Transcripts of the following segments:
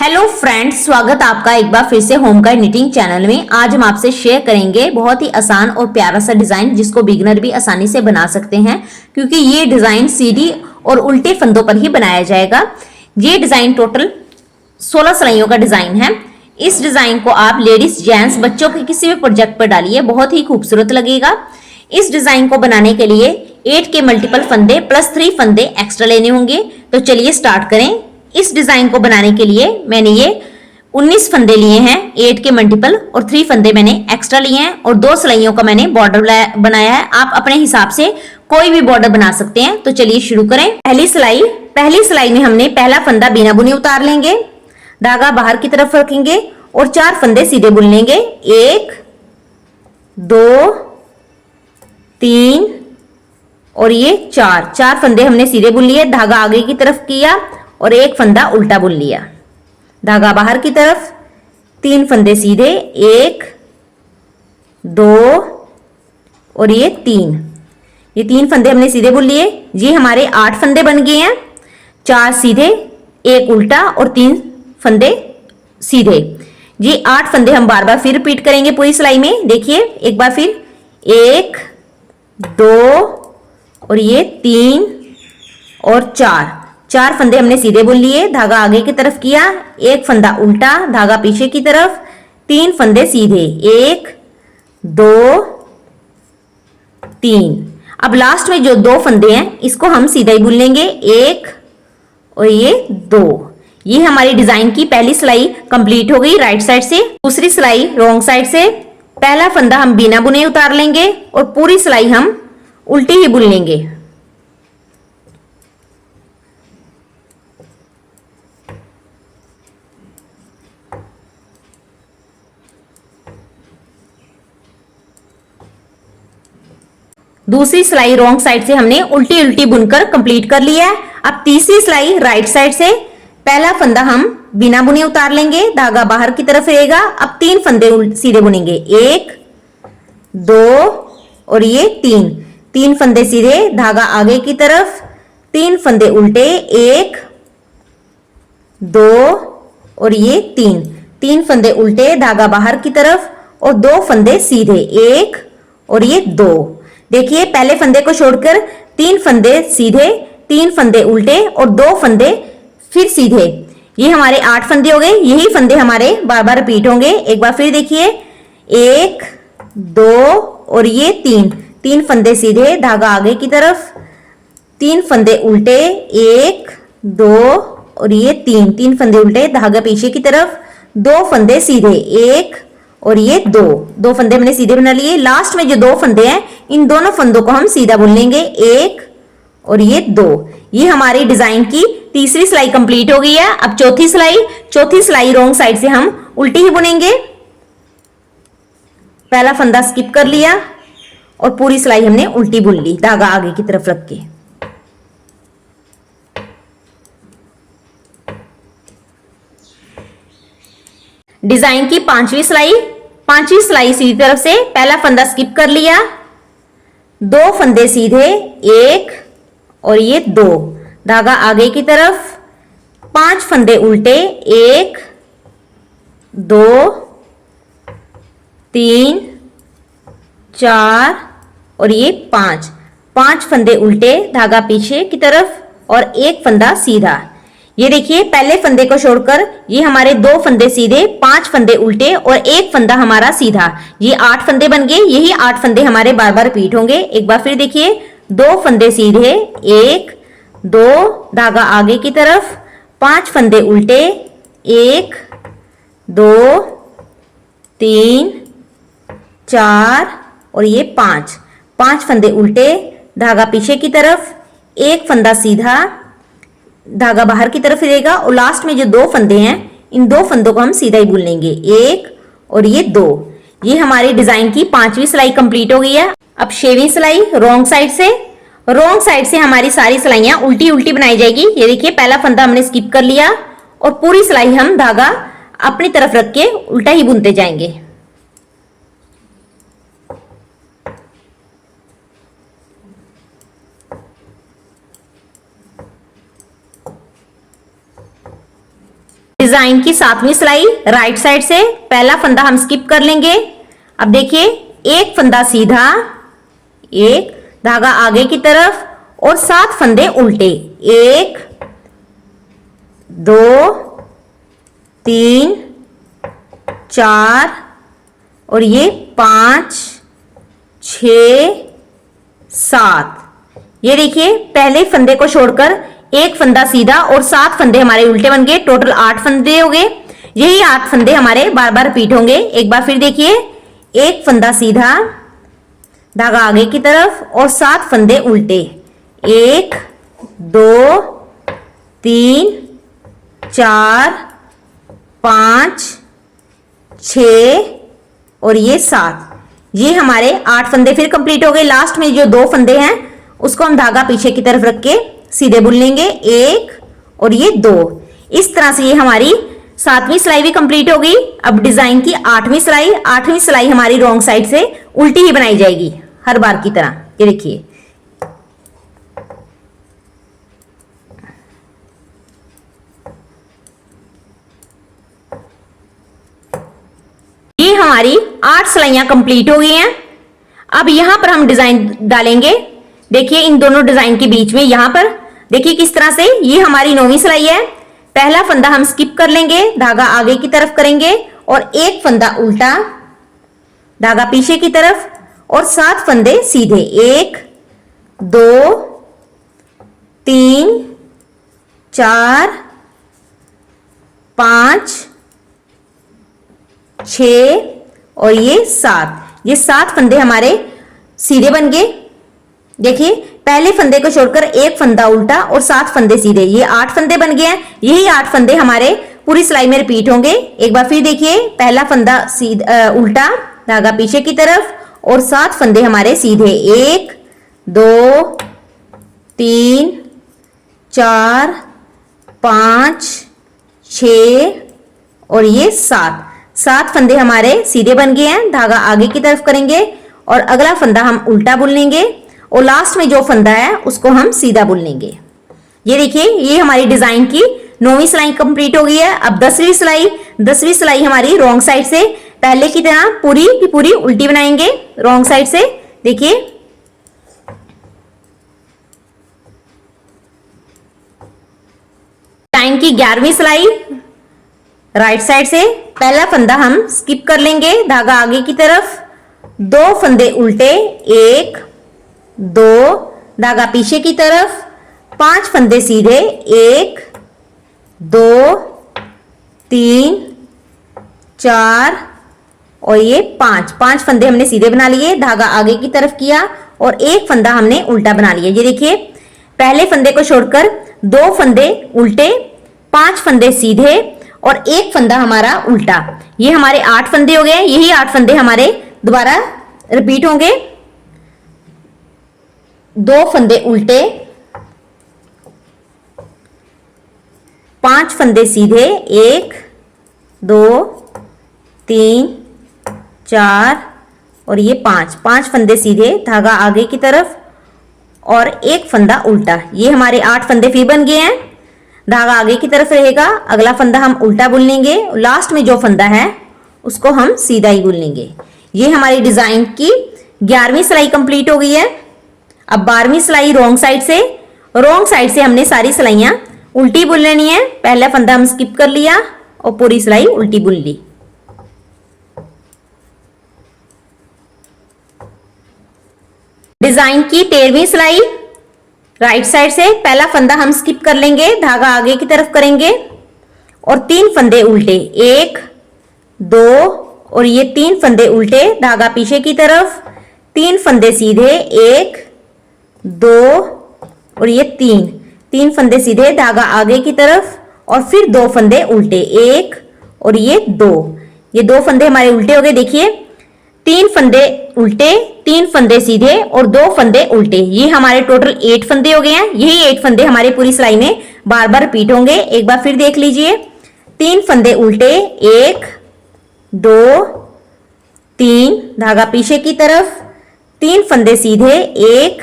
Hello friends, स्वागत आपका एक बार फिर से होम गाइड निटिंग चैनल में। आज हम आपसे शेयर करेंगे बहुत ही आसान और प्यारा सा डिजाइन जिसको बिगनर भी आसानी से बना सकते हैं, क्योंकि ये डिजाइन सीधी और उल्टे फंदों पर ही बनाया जाएगा। ये डिजाइन टोटल 16 सिलाइयों का डिजाइन है। इस डिजाइन को आप लेडीज, जेंट्स, बच्चों के किसी भी प्रोजेक्ट पर डालिए, बहुत ही खूबसूरत लगेगा। इस डिजाइन को बनाने के लिए 8 के मल्टीपल फंदे प्लस 3 फंदे एक्स्ट्रा लेने होंगे। तो चलिए स्टार्ट करें। इस डिजाइन को बनाने के लिए मैंने ये 19 फंदे लिए हैं, 8 के मल्टीपल, और 3 फंदे मैंने एक्स्ट्रा लिए हैं, और 2 सिलाइयों का मैंने बॉर्डर बनाया है। आप अपने हिसाब से कोई भी बॉर्डर बना सकते हैं। तो चलिए शुरू करें। पहली सिलाई में हमने पहला फंदा बिना बुने उतार लेंगे, धागा बाहर की तरफ रखेंगे और 4 फंदे सीधे बुन लेंगे। 1 2 3 और ये 4 फंदे हमने सीधे बुन लिए, धागा आगे की तरफ किया और 1 फंदा उल्टा बुन लिया, धागा बाहर की तरफ, 3 फंदे सीधे, 1 2 और ये 3 फंदे हमने सीधे बुन लिए। ये हमारे 8 फंदे बन गए हैं, 4 सीधे, 1 उल्टा और 3 फंदे सीधे। ये 8 फंदे हम बार बार फिर रिपीट करेंगे पूरी सिलाई में। देखिए एक बार फिर, 1 2 और ये 3 और 4 फंदे हमने सीधे बुन लिए, धागा आगे की तरफ किया, 1 फंदा उल्टा, धागा पीछे की तरफ, 3 फंदे सीधे, 1 2 3। अब लास्ट में जो 2 फंदे हैं इसको हम सीधा ही बुन लेंगे, 1 और ये 2। ये हमारी डिजाइन की पहली सिलाई कंप्लीट हो गई राइट साइड से। दूसरी सिलाई रॉन्ग साइड से। पहला फंदा हम बिना बुने उतार लेंगे और पूरी सिलाई हम उल्टी ही बुन लेंगे। दूसरी सिलाई रॉन्ग साइड से हमने उल्टी उल्टी बुनकर कंप्लीट कर लिया है। अब तीसरी सिलाई राइट साइड से। पहला फंदा हम बिना बुने उतार लेंगे, धागा बाहर की तरफ रहेगा। अब 3 फंदे सीधे बुनेंगे, 1 2 और ये 3 फंदे सीधे, धागा आगे की तरफ, 3 फंदे उल्टे, 1 2 और ये 3 फंदे उल्टे, धागा बाहर की तरफ और 2 फंदे सीधे, 1 और ये 2। देखिए पहले फंदे को छोड़कर 3 फंदे सीधे, 3 फंदे उल्टे और 2 फंदे फिर सीधे। ये हमारे 8 फंदे हो गए। यही फंदे हमारे बार बार रिपीट होंगे। एक बार फिर देखिए, 1 2 और ये 3 फंदे सीधे, धागा आगे की तरफ, 3 फंदे उल्टे, 1 2 और ये 3 फंदे उल्टे, धागा पीछे की तरफ, 2 फंदे सीधे, 1 और ये 2 फंदे हमने सीधे बना लिए। लास्ट में जो 2 फंदे हैं इन दोनों फंदों को हम सीधा बुन लेंगे, 1 और ये 2। ये हमारी डिजाइन की तीसरी सिलाई कंप्लीट हो गई है। अब चौथी सिलाई रॉन्ग साइड से हम उल्टी ही बुनेंगे। पहला फंदा स्किप कर लिया और पूरी सिलाई हमने उल्टी बुन ली, धागा आगे की तरफ रख के। डिजाइन की पांचवी सिलाई सीधी तरफ से। पहला फंदा स्किप कर लिया, 2 फंदे सीधे, 1 और ये 2, धागा आगे की तरफ, 5 फंदे उल्टे, 1 2 3 4 और ये 5 फंदे उल्टे, धागा पीछे की तरफ और 1 फंदा सीधा। ये देखिए पहले फंदे को छोड़कर ये हमारे 2 फंदे सीधे, 5 फंदे उल्टे और 1 फंदा हमारा सीधा। ये 8 फंदे बन गए। यही 8 फंदे हमारे बार बार रिपीट होंगे। एक बार फिर देखिए, 2 फंदे सीधे, 1 2, धागा आगे की तरफ, 5 फंदे उल्टे, 1 2 3 4 और ये 5 फंदे उल्टे, धागा पीछे की तरफ, 1 फंदा सीधा, धागा बाहर की तरफ रहेगा। और लास्ट में जो 2 फंदे हैं इन 2 फंदों को हम सीधा ही बुन लेंगे, 1 और ये 2। ये हमारी डिजाइन की 5वीं सिलाई कंप्लीट हो गई है। अब 6वीं सिलाई रॉन्ग साइड से हमारी सारी सिलाइयां उल्टी उल्टी बनाई जाएगी। ये देखिए पहला फंदा हमने स्किप कर लिया और पूरी सिलाई हम धागा अपनी तरफ रख के उल्टा ही बुनते जाएंगे। डिजाइन की 7वीं सिलाई राइट साइड से पहला फंदा हम स्किप कर लेंगे। अब देखिए एक फंदा सीधा, एक धागा आगे की तरफ और 7 फंदे उल्टे, 1 2 3 4 और ये 5 6 7। ये देखिए पहले फंदे को छोड़कर एक फंदा सीधा और 7 फंदे हमारे उल्टे बन गए, टोटल 8 फंदे हो गए। यही 8 फंदे हमारे बार बार रिपीट होंगे। एक बार फिर देखिए, एक फंदा सीधा, धागा आगे की तरफ और 7 फंदे उल्टे, 1 2 3 4 5 6 और ये 7। ये हमारे 8 फंदे फिर कंप्लीट हो गए। लास्ट में जो 2 फंदे हैं उसको हम धागा पीछे की तरफ रख के सीधे बुन लेंगे, 1 और ये 2। इस तरह से ये हमारी 7वीं सिलाई भी कंप्लीट हो गई। अब डिजाइन की 8वीं सिलाई, 8वीं सिलाई हमारी रॉन्ग साइड से उल्टी ही बनाई जाएगी हर बार की तरह। ये देखिए, ये हमारी 8 सिलाइयां कंप्लीट हो गई हैं। अब यहां पर हम डिजाइन डालेंगे। देखिए इन दोनों डिजाइन के बीच में यहां पर देखिए किस तरह से, ये हमारी 9वीं सिलाई है। पहला फंदा हम स्किप कर लेंगे, धागा आगे की तरफ करेंगे और एक फंदा उल्टा, धागा पीछे की तरफ और 7 फंदे सीधे, 1 2 3 4 5 6 और ये 7। ये 7 फंदे हमारे सीधे बन गए। देखिए पहले फंदे को छोड़कर एक फंदा उल्टा और 7 फंदे सीधे, ये 8 फंदे बन गए हैं। यही 8 फंदे हमारे पूरी सिलाई में रिपीट होंगे। एक बार फिर देखिए, पहला फंदा सीधा उल्टा, धागा पीछे की तरफ और 7 फंदे हमारे सीधे, 1 2 3 4 5 6 और ये 7 फंदे हमारे सीधे बन गए हैं। धागा आगे की तरफ करेंगे और अगला फंदा हम उल्टा बुन लेंगे और लास्ट में जो फंदा है उसको हम सीधा बुन लेंगे। ये देखिए, ये हमारी डिजाइन की 9वीं सिलाई कंप्लीट हो गई है। अब 10वीं सिलाई, 10वीं सिलाई हमारी रॉन्ग साइड से पहले की तरह पूरी की पूरी उल्टी बनाएंगे रॉन्ग साइड से। देखिए डिजाइन की 11वीं सिलाई राइट साइड से पहला फंदा हम स्किप कर लेंगे, धागा आगे की तरफ, 2 फंदे उल्टे, 1 2 धागा पीछे की तरफ, 5 फंदे सीधे, 1 2 3 4 और ये 5 फंदे हमने सीधे बना लिए, धागा आगे की तरफ किया और एक फंदा हमने उल्टा बना लिया। ये देखिए पहले फंदे को छोड़कर 2 फंदे उल्टे, 5 फंदे सीधे और एक फंदा हमारा उल्टा। ये हमारे 8 फंदे हो गए। यही 8 फंदे हमारे दोबारा रिपीट होंगे। 2 फंदे उल्टे, 5 फंदे सीधे, 1 2 3 4 और ये 5 फंदे सीधे, धागा आगे की तरफ और एक फंदा उल्टा। ये हमारे 8 फंदे फिर बन गए हैं। धागा आगे की तरफ रहेगा, अगला फंदा हम उल्टा बुन लेंगे, लास्ट में जो फंदा है उसको हम सीधा ही बुन लेंगे। ये हमारी डिजाइन की 11वीं सिलाई कंप्लीट हो गई है। अब 12वीं सिलाई रॉन्ग साइड से हमने सारी सिलाइयां उल्टी बुन लेनी है। पहला फंदा हम स्किप कर लिया और पूरी सिलाई उल्टी बुन ली। डिजाइन की 13वीं सिलाई राइट साइड से पहला फंदा हम स्किप कर लेंगे, धागा आगे की तरफ करेंगे और 3 फंदे उल्टे, 1 2 और ये 3 फंदे उल्टे, धागा पीछे की तरफ, 3 फंदे सीधे, 1 2 और ये 3 फंदे सीधे, धागा आगे की तरफ और फिर 2 फंदे उल्टे, 1 और ये 2। ये 2 फंदे हमारे उल्टे हो गए। देखिए 3 फंदे उल्टे, 3 फंदे सीधे और 2 फंदे उल्टे। ये हमारे टोटल 8 फंदे हो गए हैं। यही 8 फंदे हमारी पूरी सिलाई में बार बार रिपीट होंगे। एक बार फिर देख लीजिए, 3 फंदे उल्टे, 1 2 3 धागा पीछे की तरफ, 3 फंदे सीधे, 1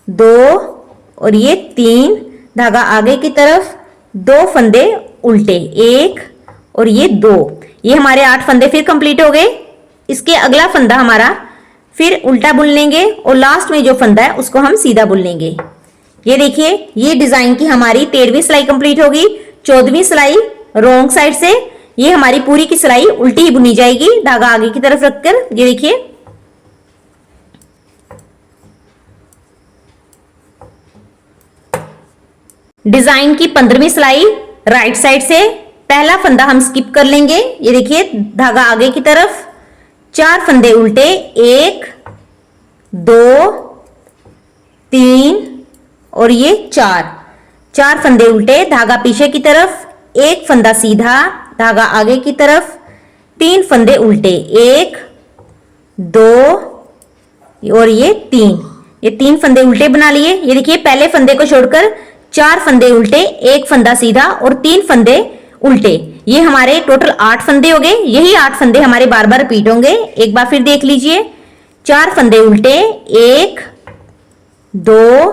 2 और ये 3 धागा आगे की तरफ, 2 फंदे उल्टे, 1 और ये 2। ये हमारे 8 फंदे फिर कंप्लीट हो गए। इसके अगला फंदा हमारा फिर उल्टा बुन लेंगे और लास्ट में जो फंदा है उसको हम सीधा बुन लेंगे। ये देखिए, ये डिजाइन की हमारी 13वीं सिलाई कंप्लीट होगी। 14वीं सिलाई रॉन्ग साइड से ये हमारी पूरी की सिलाई उल्टी ही बुनी जाएगी, धागा आगे की तरफ रखकर। ये देखिए, डिजाइन की 15वीं सिलाई राइट साइड से पहला फंदा हम स्किप कर लेंगे। ये देखिए, धागा आगे की तरफ, 4 फंदे उल्टे, 1 2 3 और ये 4 फंदे उल्टे, धागा पीछे की तरफ, 1 फंदा सीधा, धागा आगे की तरफ, 3 फंदे उल्टे, 1 2 और ये 3। ये 3 फंदे उल्टे बना लिए। ये देखिए, पहले फंदे को छोड़कर 4 फंदे उल्टे, 1 फंदा सीधा और 3 फंदे उल्टे। ये हमारे टोटल 8 फंदे हो गए। यही 8 फंदे हमारे बार बार रिपीट होंगे। एक बार फिर देख लीजिए, 4 फंदे उल्टे, 1 2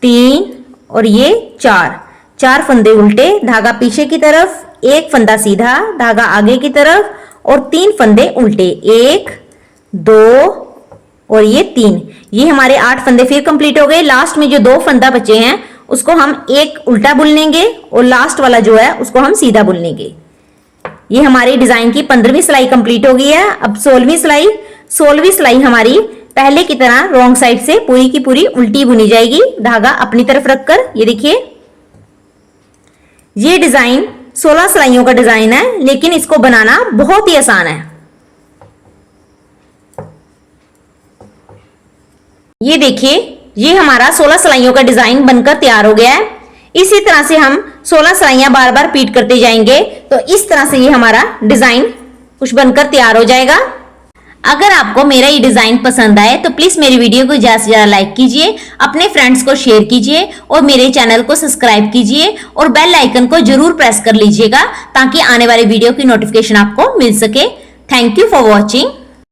3 और ये 4 फंदे उल्टे, धागा पीछे की तरफ, 1 फंदा सीधा, धागा आगे की तरफ और 3 फंदे उल्टे, 1 2 और ये 3। ये हमारे 8 फंदे फिर कंप्लीट हो गए। लास्ट में जो 2 फंदा बचे हैं उसको हम एक उल्टा बुन लेंगे और लास्ट वाला जो है उसको हम सीधा बुन लेंगे। ये हमारी डिजाइन की 15वीं सिलाई कंप्लीट हो गई है। अब 16वीं सिलाई। 16वीं सिलाई हमारी पहले की तरह रॉन्ग साइड से पूरी की पूरी उल्टी बुनी जाएगी, धागा अपनी तरफ रखकर। ये देखिए, ये डिजाइन 16 सिलाइयों का डिजाइन है, लेकिन इसको बनाना बहुत ही आसान है। ये देखिए, ये हमारा 16 सिलाइयों का डिजाइन बनकर तैयार हो गया है। इसी तरह से हम 16 सिलाइयां बार बार रिपीट करते जाएंगे, तो इस तरह से ये हमारा डिजाइन कुछ बनकर तैयार हो जाएगा। अगर आपको मेरा ये डिजाइन पसंद आए तो प्लीज मेरी वीडियो को ज्यादा से ज्यादा लाइक कीजिए, अपने फ्रेंड्स को शेयर कीजिए और मेरे चैनल को सब्सक्राइब कीजिए और बेल आइकन को जरूर प्रेस कर लीजिएगा ताकि आने वाले वीडियो की नोटिफिकेशन आपको मिल सके। Thank you for watching.